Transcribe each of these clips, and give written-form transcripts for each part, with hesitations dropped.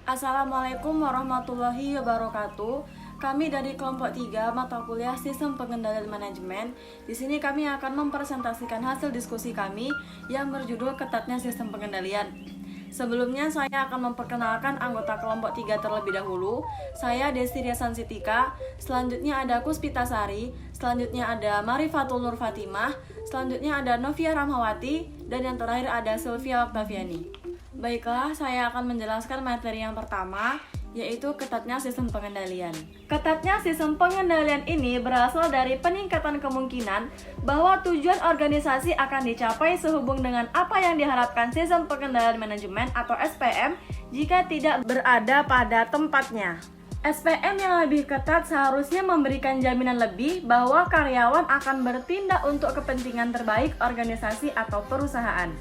Assalamualaikum warahmatullahi wabarakatuh. Kami dari kelompok 3 mata kuliah Sistem Pengendalian Manajemen. Di sini kami akan mempresentasikan hasil diskusi kami yang berjudul Ketatnya Sistem Pengendalian. Sebelumnya saya akan memperkenalkan anggota kelompok 3 terlebih dahulu. Saya Desti Riasan Sitika, selanjutnya ada Puspita Sari, selanjutnya ada Marifatul Nur Fatimah, selanjutnya ada Novia Ramhawati, dan yang terakhir ada Sylvia Octaviani. Baiklah, saya akan menjelaskan materi yang pertama, yaitu ketatnya sistem pengendalian. Ketatnya sistem pengendalian ini berasal dari peningkatan kemungkinan bahwa tujuan organisasi akan dicapai sehubung dengan apa yang diharapkan sistem pengendalian manajemen atau SPM jika tidak berada pada tempatnya. SPM yang lebih ketat seharusnya memberikan jaminan lebih bahwa karyawan akan bertindak untuk kepentingan terbaik organisasi atau perusahaan.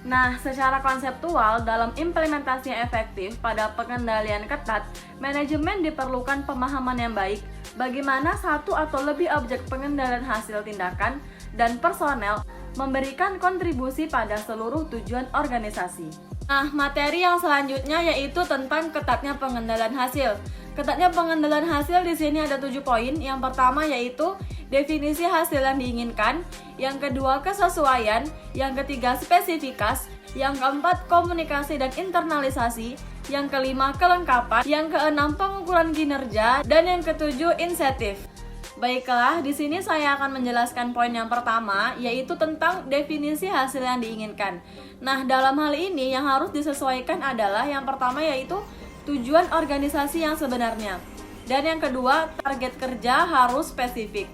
Nah, secara konseptual, dalam implementasi yang efektif pada pengendalian ketat, manajemen diperlukan pemahaman yang baik bagaimana satu atau lebih objek pengendalian hasil tindakan dan personel memberikan kontribusi pada seluruh tujuan organisasi. Nah, materi yang selanjutnya yaitu tentang ketatnya pengendalian hasil. Ketatnya pengendalian hasil di sini ada 7 poin. Yang pertama yaitu definisi hasil yang diinginkan, yang kedua kesesuaian, yang ketiga spesifikas, yang keempat komunikasi dan internalisasi, yang kelima kelengkapan, yang keenam pengukuran kinerja, dan yang ketujuh insentif. Baiklah, di sini saya akan menjelaskan poin yang pertama, yaitu tentang definisi hasil yang diinginkan. Nah, dalam hal ini yang harus disesuaikan adalah yang pertama yaitu tujuan organisasi yang sebenarnya. Dan yang kedua, target kerja harus spesifik.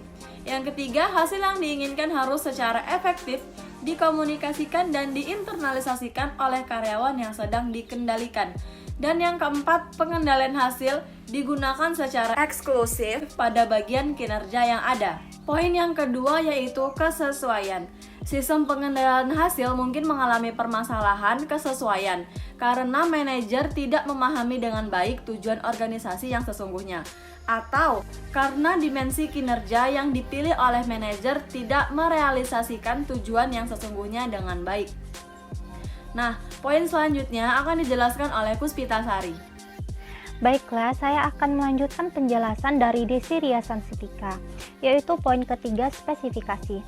Yang ketiga, hasil yang diinginkan harus secara efektif dikomunikasikan dan diinternalisasikan oleh karyawan yang sedang dikendalikan. Dan yang keempat, pengendalian hasil digunakan secara eksklusif pada bagian kinerja yang ada. Poin yang kedua yaitu kesesuaian. Sistem pengendalian hasil mungkin mengalami permasalahan kesesuaian karena manajer tidak memahami dengan baik tujuan organisasi yang sesungguhnya, atau karena dimensi kinerja yang dipilih oleh manajer tidak merealisasikan tujuan yang sesungguhnya dengan baik. Nah, poin selanjutnya akan dijelaskan oleh Puspita Sari. Baiklah, saya akan melanjutkan penjelasan dari Desi Riasan Sitika, yaitu poin ketiga spesifikasi.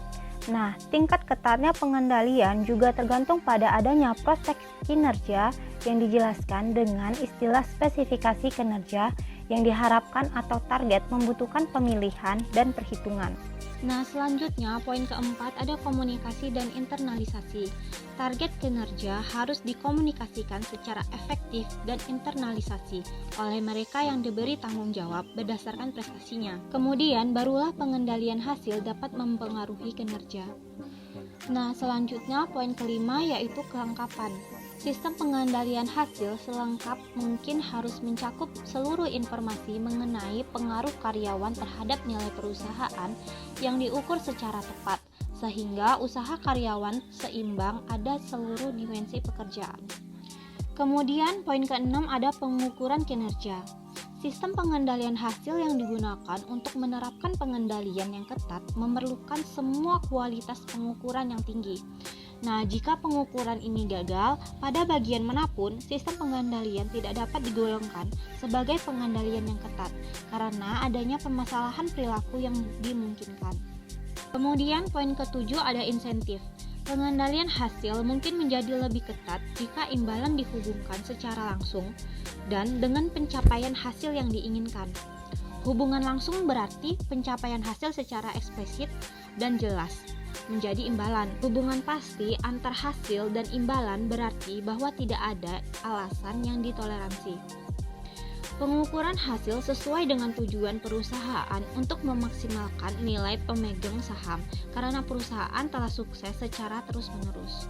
Nah, tingkat ketatnya pengendalian juga tergantung pada adanya prospek kinerja yang dijelaskan dengan istilah spesifikasi kinerja yang diharapkan atau target membutuhkan pemilihan dan perhitungan. Nah, selanjutnya poin keempat ada komunikasi dan internalisasi. Target kinerja harus dikomunikasikan secara efektif dan internalisasi oleh mereka yang diberi tanggung jawab berdasarkan prestasinya. Kemudian barulah pengendalian hasil dapat mempengaruhi kinerja. Nah, selanjutnya poin kelima yaitu kelengkapan. Sistem pengendalian hasil selengkap mungkin harus mencakup seluruh informasi mengenai pengaruh karyawan terhadap nilai perusahaan yang diukur secara tepat, sehingga usaha karyawan seimbang ada seluruh dimensi pekerjaan. Kemudian poin keenam ada pengukuran kinerja. Sistem pengendalian hasil yang digunakan untuk menerapkan pengendalian yang ketat memerlukan semua kualitas pengukuran yang tinggi. Nah, jika pengukuran ini gagal, pada bagian manapun, sistem pengendalian tidak dapat digolongkan sebagai pengendalian yang ketat karena adanya permasalahan perilaku yang dimungkinkan. Kemudian poin ketujuh ada insentif. Pengendalian hasil mungkin menjadi lebih ketat jika imbalan dihubungkan secara langsung dan dengan pencapaian hasil yang diinginkan. Hubungan langsung berarti pencapaian hasil secara eksplisit dan jelas menjadi imbalan. Hubungan pasti antar hasil dan imbalan berarti bahwa tidak ada alasan yang ditoleransi. Pengukuran hasil sesuai dengan tujuan perusahaan untuk memaksimalkan nilai pemegang saham karena perusahaan telah sukses secara terus-menerus.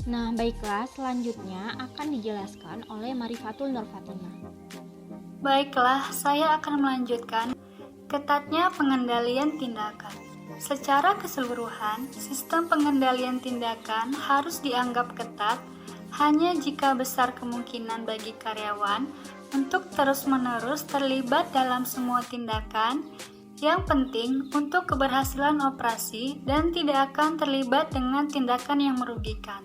Nah, baiklah, selanjutnya akan dijelaskan oleh Marifatul Nur Fatimah. Baiklah, saya akan melanjutkan ketatnya pengendalian tindakan. Secara keseluruhan, sistem pengendalian tindakan harus dianggap ketat hanya jika besar kemungkinan bagi karyawan untuk terus-menerus terlibat dalam semua tindakan yang penting untuk keberhasilan operasi dan tidak akan terlibat dengan tindakan yang merugikan.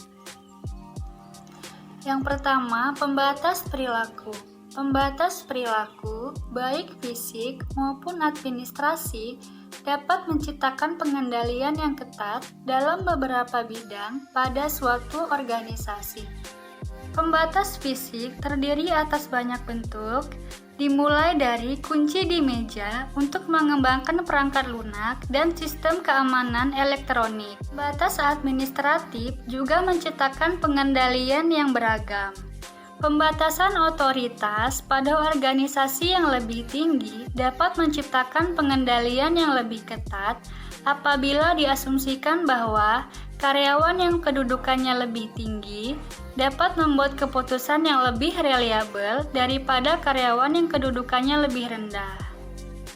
Yang pertama, pembatas perilaku. Pembatas perilaku, baik fisik maupun administrasi, dapat menciptakan pengendalian yang ketat dalam beberapa bidang pada suatu organisasi. Pembatas fisik terdiri atas banyak bentuk, dimulai dari kunci di meja untuk mengembangkan perangkat lunak dan sistem keamanan elektronik. Batas administratif juga menciptakan pengendalian yang beragam. Pembatasan otoritas pada organisasi yang lebih tinggi dapat menciptakan pengendalian yang lebih ketat apabila diasumsikan bahwa karyawan yang kedudukannya lebih tinggi dapat membuat keputusan yang lebih reliabel daripada karyawan yang kedudukannya lebih rendah.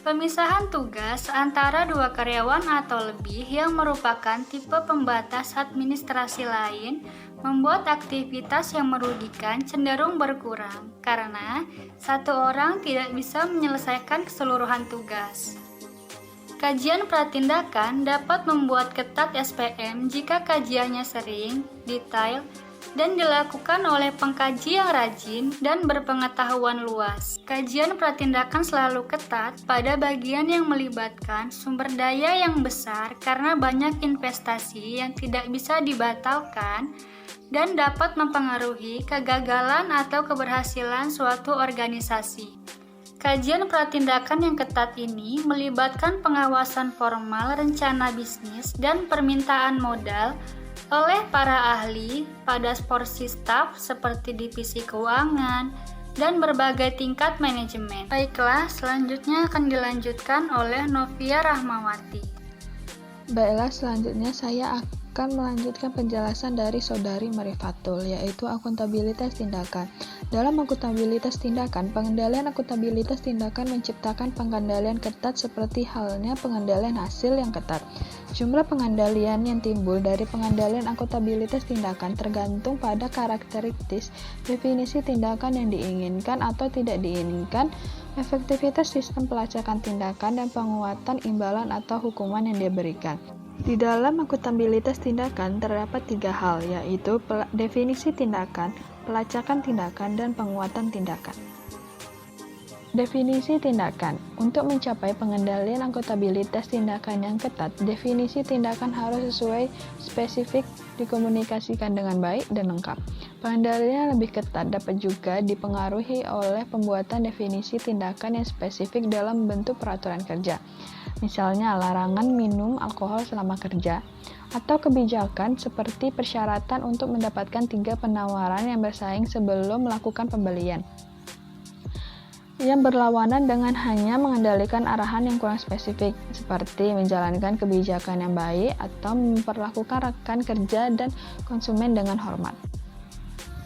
Pemisahan tugas antara dua karyawan atau lebih yang merupakan tipe pembatas administrasi lain membuat aktivitas yang merugikan cenderung berkurang karena satu orang tidak bisa menyelesaikan keseluruhan tugas. Kajian pratindakan dapat membuat ketat SPM jika kajiannya sering, detail, dan dilakukan oleh pengkaji yang rajin dan berpengetahuan luas. Kajian pratindakan selalu ketat pada bagian yang melibatkan sumber daya yang besar karena banyak investasi yang tidak bisa dibatalkan dan dapat mempengaruhi kegagalan atau keberhasilan suatu organisasi. Kajian pratindakan yang ketat ini melibatkan pengawasan formal rencana bisnis dan permintaan modal oleh para ahli pada porsi staf seperti divisi keuangan dan berbagai tingkat manajemen. Baiklah, selanjutnya akan dilanjutkan oleh Novia Rahmawati. Baiklah, selanjutnya saya akan melanjutkan penjelasan dari Saudari Marifatul, yaitu akuntabilitas tindakan. Dalam akuntabilitas tindakan, pengendalian akuntabilitas tindakan menciptakan pengendalian ketat seperti halnya pengendalian hasil yang ketat. Jumlah pengendalian yang timbul dari pengendalian akuntabilitas tindakan tergantung pada karakteristik definisi tindakan yang diinginkan atau tidak diinginkan, efektivitas sistem pelacakan tindakan, dan penguatan imbalan atau hukuman yang diberikan. Di dalam akuntabilitas tindakan terdapat 3 hal, yaitu definisi tindakan, pelacakan tindakan, dan penguatan tindakan. Definisi tindakan. Untuk mencapai pengendalian akuntabilitas tindakan yang ketat, definisi tindakan harus sesuai spesifik, dikomunikasikan dengan baik dan lengkap. Pengendalian lebih ketat dapat juga dipengaruhi oleh pembuatan definisi tindakan yang spesifik dalam bentuk peraturan kerja. Misalnya larangan minum alkohol selama kerja, atau kebijakan seperti persyaratan untuk mendapatkan 3 penawaran yang bersaing sebelum melakukan pembelian, yang berlawanan dengan hanya mengendalikan arahan yang kurang spesifik, seperti menjalankan kebijakan yang baik atau memperlakukan rekan kerja dan konsumen dengan hormat.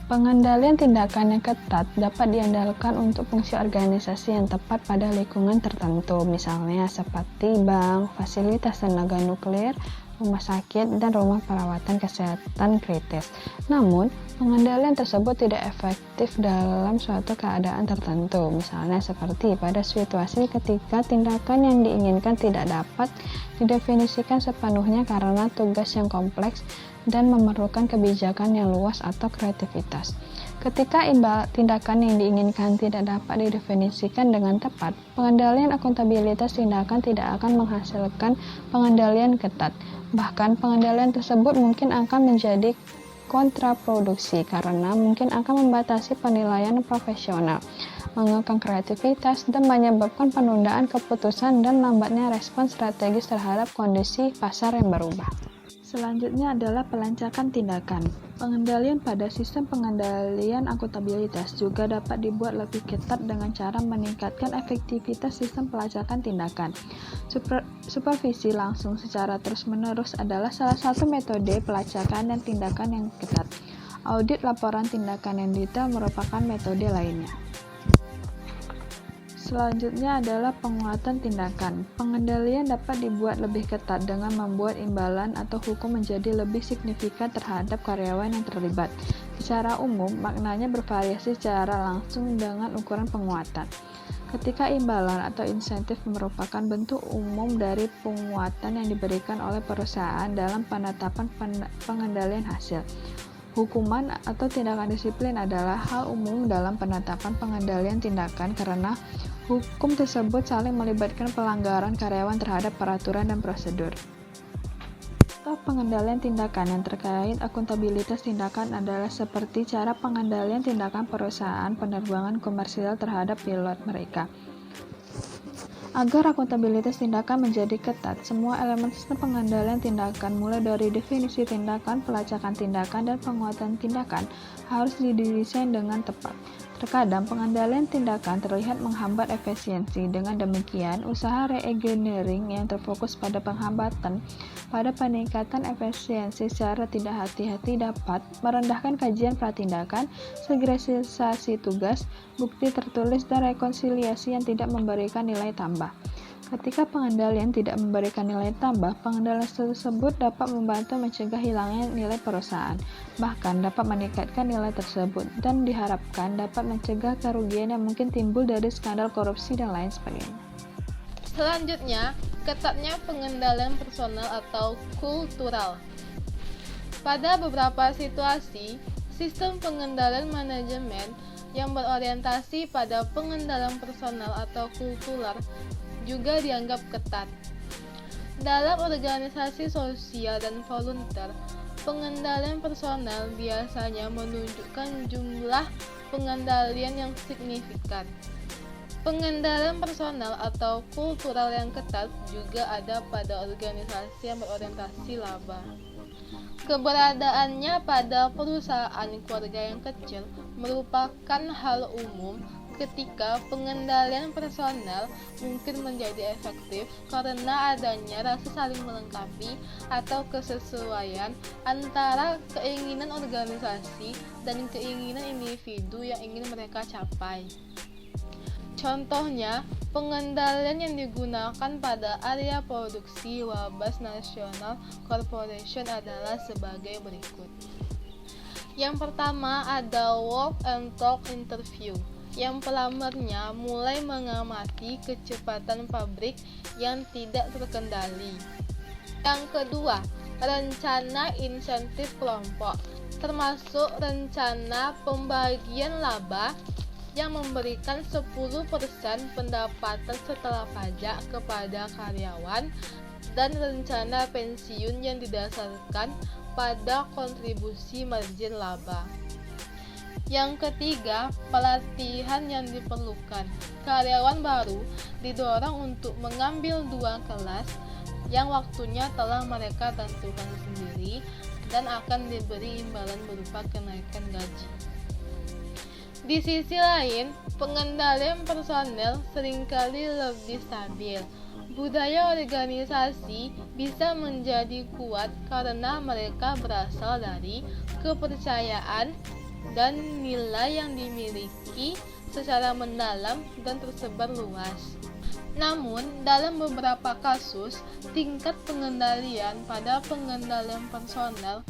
Pengendalian tindakan yang ketat dapat diandalkan untuk fungsi organisasi yang tepat pada lingkungan tertentu, misalnya seperti bank, fasilitas tenaga nuklir, rumah sakit, dan rumah perawatan kesehatan kritis. Namun, pengendalian tersebut tidak efektif dalam suatu keadaan tertentu, misalnya seperti pada situasi ketika tindakan yang diinginkan tidak dapat didefinisikan sepenuhnya karena tugas yang kompleks dan memerlukan kebijakan yang luas atau kreativitas. Ketika tindakan yang diinginkan tidak dapat didefinisikan dengan tepat, pengendalian akuntabilitas tindakan tidak akan menghasilkan pengendalian ketat. Bahkan pengendalian tersebut mungkin akan menjadi kontraproduksi karena mungkin akan membatasi penilaian profesional, mengekang kreativitas, dan menyebabkan penundaan keputusan dan lambatnya respon strategis terhadap kondisi pasar yang berubah. Selanjutnya adalah pelancakan tindakan. Pengendalian pada sistem pengendalian akuntabilitas juga dapat dibuat lebih ketat dengan cara meningkatkan efektivitas sistem pelacakan tindakan. Supervisi langsung secara terus-menerus adalah salah satu metode pelacakan dan tindakan yang ketat. Audit laporan tindakan yang detail merupakan metode lainnya. Selanjutnya adalah penguatan tindakan. Pengendalian dapat dibuat lebih ketat dengan membuat imbalan atau hukum menjadi lebih signifikan terhadap karyawan yang terlibat. Secara umum, maknanya bervariasi secara langsung dengan ukuran penguatan. Ketika imbalan atau insentif merupakan bentuk umum dari penguatan yang diberikan oleh perusahaan dalam penetapan pengendalian hasil. Hukuman atau tindakan disiplin adalah hal umum dalam penetapan pengendalian tindakan karena hukum tersebut saling melibatkan pelanggaran karyawan terhadap peraturan dan prosedur. Contoh pengendalian tindakan yang terkait akuntabilitas tindakan adalah seperti cara pengendalian tindakan perusahaan penerbangan komersial terhadap pilot mereka. Agar akuntabilitas tindakan menjadi ketat, semua elemen sistem pengendalian tindakan mulai dari definisi tindakan, pelacakan tindakan, dan penguatan tindakan harus didesain dengan tepat. Terkadang pengendalian tindakan terlihat menghambat efisiensi. Dengan demikian, usaha re-engineering yang terfokus pada penghambatan pada peningkatan efisiensi secara tidak hati-hati dapat merendahkan kajian pratindakan, segregasi tugas, bukti tertulis, dan rekonsiliasi yang tidak memberikan nilai tambah. Ketika pengendalian tidak memberikan nilai tambah, pengendalian tersebut dapat membantu mencegah hilangnya nilai perusahaan, bahkan dapat meningkatkan nilai tersebut, dan diharapkan dapat mencegah kerugian yang mungkin timbul dari skandal korupsi dan lain sebagainya. Selanjutnya, ketatnya pengendalian personal atau kultural. Pada beberapa situasi, sistem pengendalian manajemen yang berorientasi pada pengendalian personal atau kultural juga dianggap ketat. Dalam organisasi sosial dan volunteer, pengendalian personal biasanya menunjukkan jumlah pengendalian yang signifikan. Pengendalian personal atau kultural yang ketat juga ada pada organisasi yang berorientasi laba. Keberadaannya pada perusahaan keluarga yang kecil merupakan hal umum ketika pengendalian personal mungkin menjadi efektif karena adanya rasa saling melengkapi atau kesesuaian antara keinginan organisasi dan keinginan individu yang ingin mereka capai. Contohnya, pengendalian yang digunakan pada area produksi Wabas National Corporation adalah sebagai berikut. Yang pertama ada walk and talk interview, yang pelamarnya mulai mengamati kecepatan pabrik yang tidak terkendali. Yang kedua, rencana insentif kelompok, termasuk rencana pembagian laba yang memberikan 10% pendapatan setelah pajak kepada karyawan dan rencana pensiun yang didasarkan pada kontribusi margin laba. Yang ketiga, pelatihan yang diperlukan. Karyawan baru didorong untuk mengambil 2 kelas yang waktunya telah mereka tentukan sendiri dan akan diberi imbalan berupa kenaikan gaji. Di sisi lain, pengendalian personel seringkali lebih stabil. Budaya organisasi bisa menjadi kuat karena mereka berasal dari kepercayaan dan nilai yang dimiliki secara mendalam dan tersebar luas. Namun, dalam beberapa kasus, tingkat pengendalian pada pengendalian personel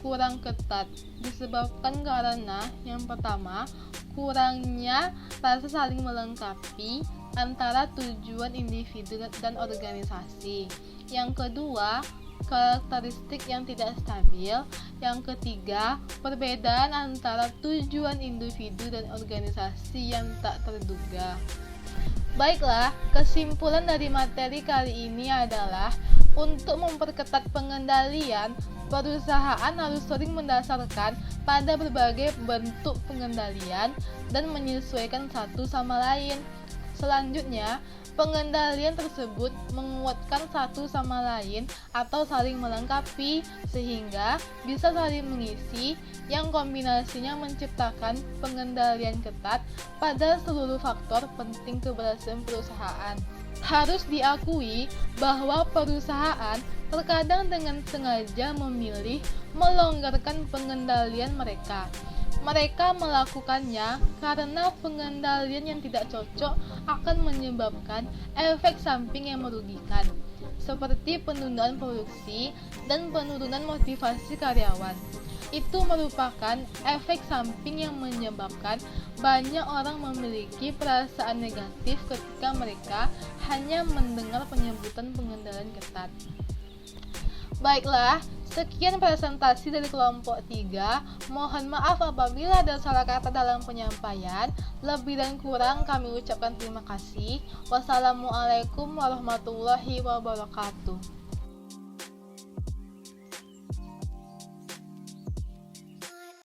kurang ketat disebabkan karena yang pertama, kurangnya rasa saling melengkapi antara tujuan individu dan organisasi. Yang kedua, karakteristik yang tidak stabil. Yang ketiga, perbedaan antara tujuan individu dan organisasi yang tak terduga. Baiklah, kesimpulan dari materi kali ini adalah untuk memperketat pengendalian, perusahaan harus sering mendasarkan pada berbagai bentuk pengendalian dan menyesuaikan satu sama lain. Selanjutnya, pengendalian tersebut menguatkan satu sama lain atau saling melengkapi sehingga bisa saling mengisi yang kombinasinya menciptakan pengendalian ketat pada seluruh faktor penting keberhasilan perusahaan. Harus diakui bahwa perusahaan terkadang dengan sengaja memilih melonggarkan pengendalian mereka. Mereka melakukannya karena pengendalian yang tidak cocok akan menyebabkan efek samping yang merugikan, seperti penundaan produksi dan penurunan motivasi karyawan. Itu merupakan efek samping yang menyebabkan banyak orang memiliki perasaan negatif ketika mereka hanya mendengar penyebutan pengendalian ketat. Baiklah, sekian presentasi dari kelompok 3. Mohon maaf apabila ada salah kata dalam penyampaian. Lebih dan kurang kami ucapkan terima kasih. Wassalamualaikum warahmatullahi wabarakatuh.